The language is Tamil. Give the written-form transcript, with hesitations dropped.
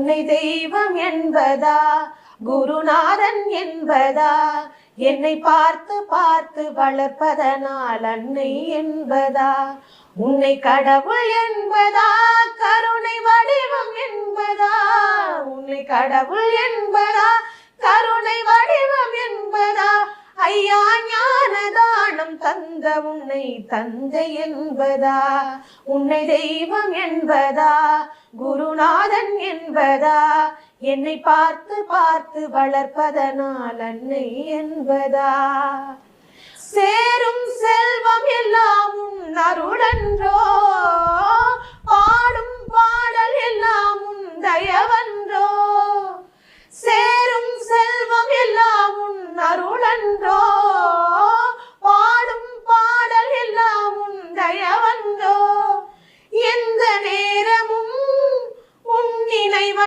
உன்னை தெய்வம் என்பதா குருநாதன் என்பதா என்னை பார்த்து பார்த்து வளர்ப்பதனால் அன்னை என்பதா உன்னை கடவுள் என்பதா கருணை வடிவம் என்பதா உன்னை கடவுள் என்பதா கருணை வடிவம் என்பதா ஐயா ஞானதானம் தந்த உன்னை தந்தை என்பதா உன்னை தெய்வம் என்பதா குருநாதன் என்பதா என்னை பார்த்து பார்த்து வளர்ப்பதனால் அன்னை என்பதா சேரும் செல்வம் எல்லாம் உன் அருளன்றோ பாடும் பாடல் எல்லாம் உன் தயவன்றோ சேரும் செல்வம் எல்லாம் உன் அருளன்றோ